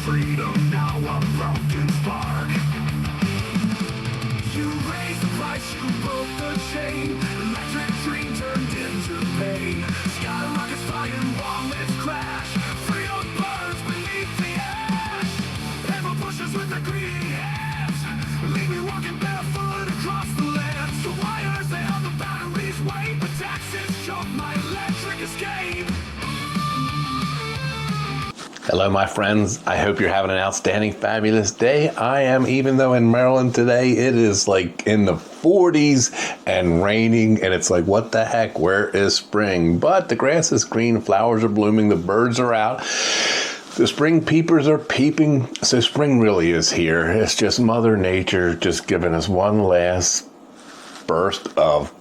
freedom, now a broken spark. You raised the price, you broke the chain. Electric dream turned into pain. Skyrockets flying, wallets crash. Freedom burns beneath the ash. Hammer pushes with their greedy hands. Leave me walking barefoot across the land. The wires, they held the batteries weight. But taxes choke my electric escape. Hello, my friends. I hope you're having an outstanding, fabulous day. I am, even though in Maryland today, it is like in the 40s and raining, and it's like, what the heck? Where is spring? But the grass is green, flowers are blooming, the birds are out. The spring peepers are peeping, so spring really is here. It's just Mother Nature just giving us one last burst of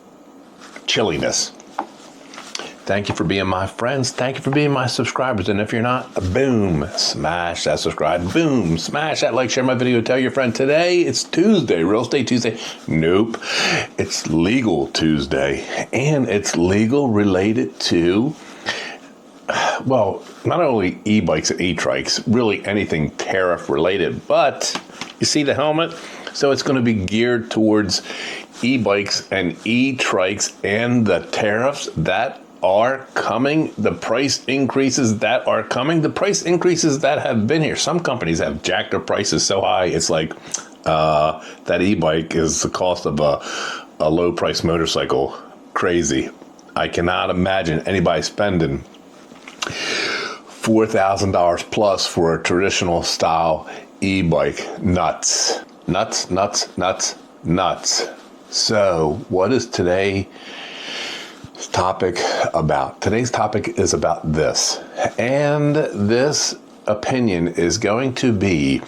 chilliness. Thank you for being my friends. Thank you for being my subscribers. And if you're not, boom, smash that subscribe. Boom, smash that like, share my video, tell your friend. Today, it's Tuesday, Real Estate Tuesday. Nope, it's Legal Tuesday. And it's legal related to, well, not only e-bikes and e-trikes, really anything tariff related, but you see the helmet? So it's going to be geared towards e-bikes and e-trikes and the tariffs that are coming, the price increases that are coming, the price increases that have been here. Some companies have jacked their prices so high, it's like that e-bike is the cost of a low price motorcycle. Crazy. I cannot imagine anybody spending $4,000 plus for a traditional style e-bike. Nuts. Nuts, nuts, nuts, nuts. So what is today's topic about? Today's topic is about this, and this opinion is going to be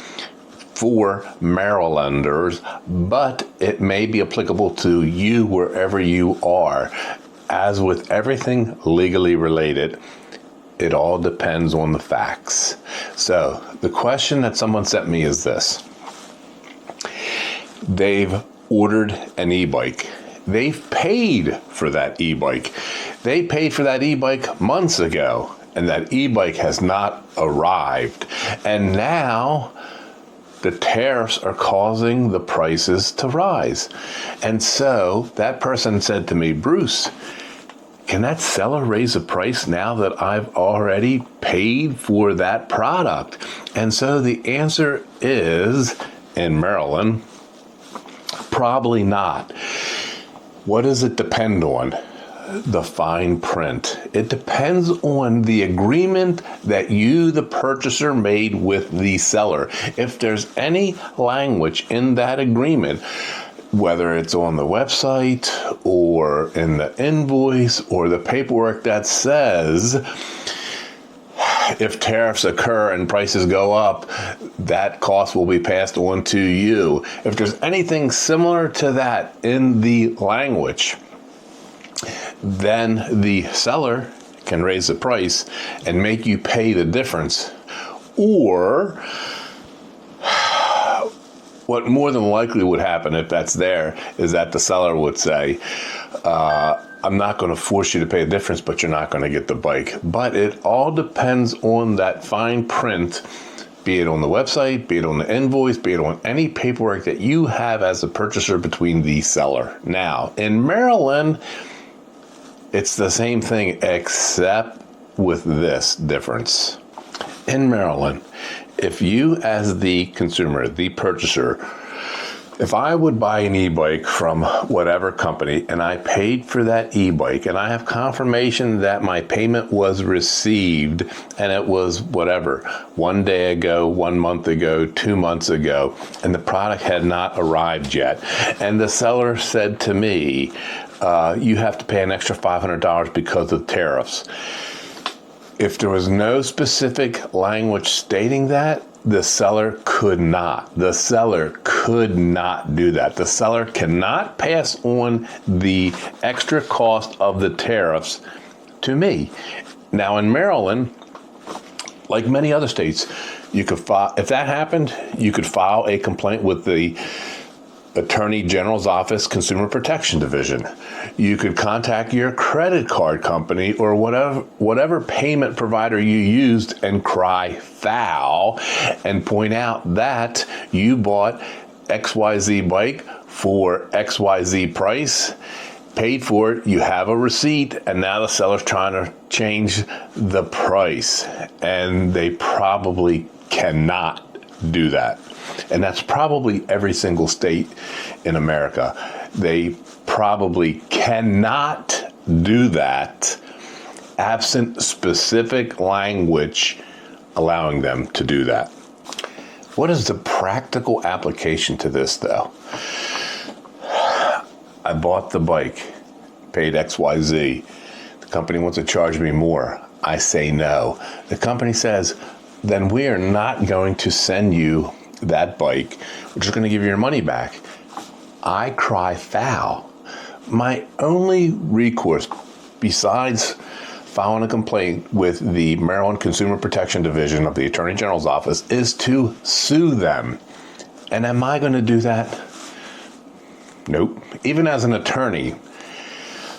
for Marylanders, but it may be applicable to you wherever you are. As with everything legally related, it all depends on the facts. So the question that someone sent me is this: they've ordered an e-bike. They've paid for that e-bike. They paid for that e-bike months ago, and that e-bike has not arrived. And now the tariffs are causing the prices to rise. And so that person said to me, Bruce, can that seller raise the price now that I've already paid for that product? And so the answer is, in Maryland, probably not. What does it depend on? The fine print. It depends on the agreement that you, the purchaser, made with the seller. If there's any language in that agreement, whether it's on the website or in the invoice or the paperwork that says, if tariffs occur and prices go up, that cost will be passed on to you. If there's anything similar to that in the language, then the seller can raise the price and make you pay the difference. Or what more than likely would happen if that's there is that the seller would say, I'm not going to force you to pay a difference, but you're not going to get the bike. But it all depends on that fine print, be it on the website, be it on the invoice, be it on any paperwork that you have as a purchaser between the seller. Now, in Maryland, it's the same thing except with this difference. In Maryland, if you as the consumer, the purchaser, if I would buy an e-bike from whatever company and I paid for that e-bike and I have confirmation that my payment was received and it was whatever, 1 day ago, 1 month ago, 2 months ago, and the product had not arrived yet, and the seller said to me, you have to pay an extra $500 because of tariffs. If there was no specific language stating that, the seller could not. The seller could not do that. The seller cannot pass on the extra cost of the tariffs to me. Now in Maryland, like many other states, you could file, if that happened, you could file a complaint with the Attorney General's Office, Consumer Protection Division. You could contact your credit card company or whatever payment provider you used and cry foul and point out that you bought XYZ bike for XYZ price, paid for it, you have a receipt, and now the seller's trying to change the price. And they probably cannot do that. And that's probably every single state in America. They probably cannot do that absent specific language allowing them to do that. What is the practical application to this, though? I bought the bike, paid XYZ. The company wants to charge me more. I say no. The company says, then we are not going to send you that bike. We're just going to give you your money back. I cry foul. My only recourse, besides filing a complaint with the Maryland Consumer Protection Division of the Attorney General's Office, is to sue them. And am I going to do that? Nope. Even as an attorney,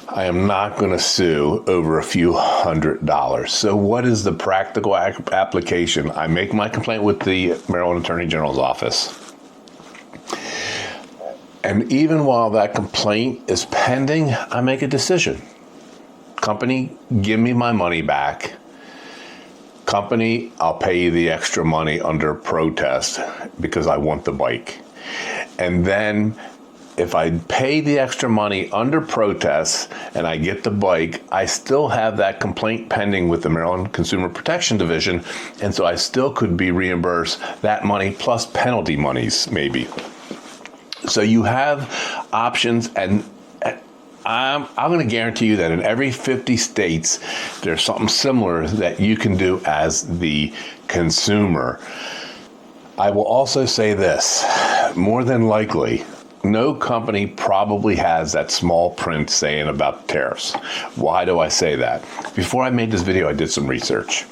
I am not going to sue over a few $100s. So what is the practical application? I make my complaint with the Maryland Attorney General's Office. And even while that complaint is pending, I make a decision. Company, give me my money back. Company, I'll pay you the extra money under protest because I want the bike. And then if I pay the extra money under protest and I get the bike, I still have that complaint pending with the Maryland Consumer Protection Division, and so I still could be reimbursed that money plus penalty monies, maybe. So you have options, and I'm going to guarantee you that in every 50 states, there's something similar that you can do as the consumer. I will also say this, more than likely, no company probably has that small print saying about tariffs. Why do I say that? Before I made this video, I did some research.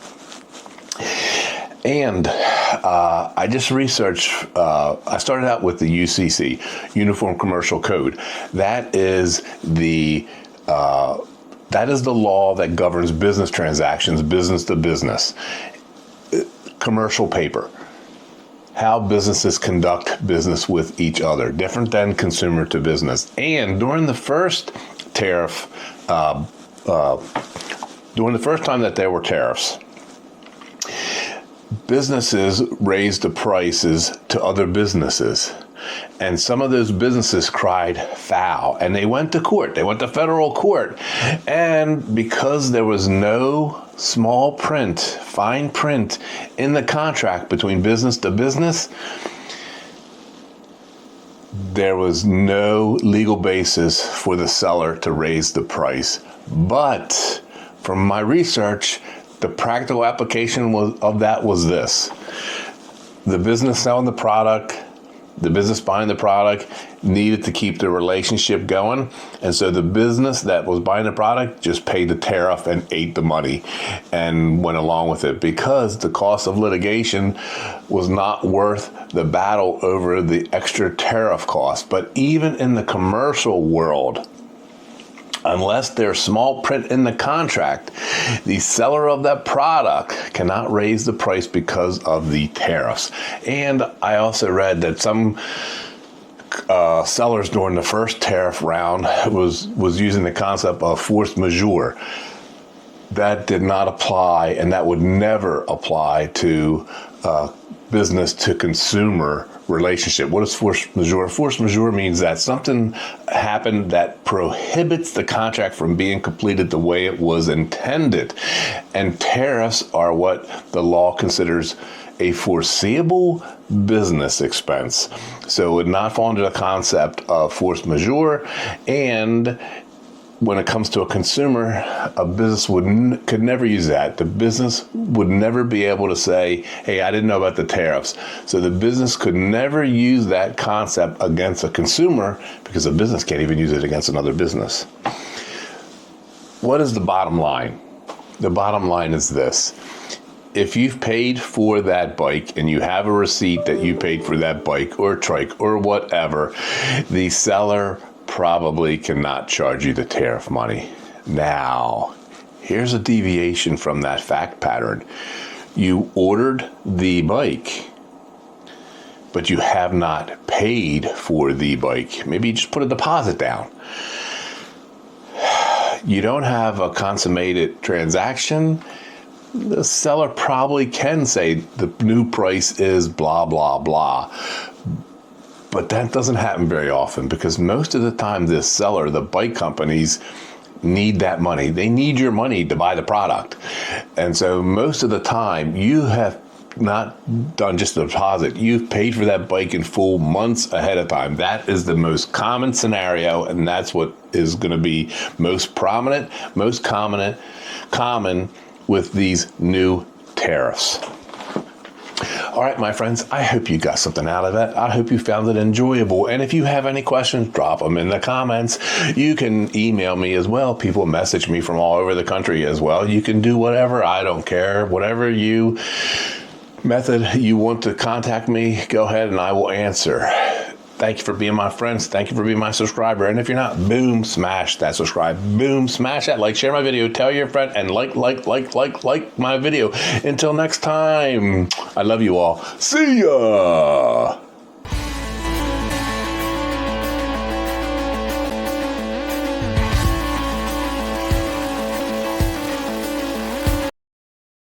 And I just researched, I started out with the UCC, Uniform Commercial Code. That is the law that governs business transactions, business to business, commercial paper. How businesses conduct business with each other, different than consumer to business. And during the first tariff, during the first time that there were tariffs, businesses raised the prices to other businesses. And some of those businesses cried foul, and they went to court. They went to federal court. And because there was no small print, fine print in the contract between business to business, there was no legal basis for the seller to raise the price. But from my research, the practical application of that was this. The business selling the product, the business buying the product needed to keep the relationship going. And so the business that was buying the product just paid the tariff and ate the money and went along with it because the cost of litigation was not worth the battle over the extra tariff cost. But even in the commercial world, unless there's small print in the contract, the seller of that product cannot raise the price because of the tariffs. And I also read that some sellers during the first tariff round was using the concept of force majeure. That did not apply, and that would never apply to business to consumer relationship. What is force majeure? Force majeure means that something happened that prohibits the contract from being completed the way it was intended. And tariffs are what the law considers a foreseeable business expense. So it would not fall under the concept of force majeure. And when it comes to a consumer, a business could never use that. The business would never be able to say, hey, I didn't know about the tariffs. So the business could never use that concept against a consumer because a business can't even use it against another business. What is the bottom line? The bottom line is this. if you've paid for that bike and you have a receipt that you paid for that bike or trike or whatever, the seller probably cannot charge you the tariff money. Now, here's a deviation from that fact pattern. You ordered the bike, but you have not paid for the bike. Maybe you just put a deposit down. You don't have a consummated transaction. The seller probably can say the new price is blah, blah, blah. But that doesn't happen very often, because most of the time the seller, the bike companies, need that money. They need your money to buy the product. And so most of the time you have not done just the deposit. You've paid for that bike in full months ahead of time. That is the most common scenario, and that's what is going to be most prominent, most common with these new tariffs. All right, my friends, I hope you got something out of it. I hope you found it enjoyable. And if you have any questions, drop them in the comments. You can email me as well. People message me from all over the country as well. You can do whatever. I don't care. Whatever method you want to contact me, go ahead and I will answer. Thank you for being my friends. Thank you for being my subscriber. And if you're not, boom, smash that subscribe. Boom, smash that like, share my video, tell your friend, and like my video. Until next time, I love you all. See ya!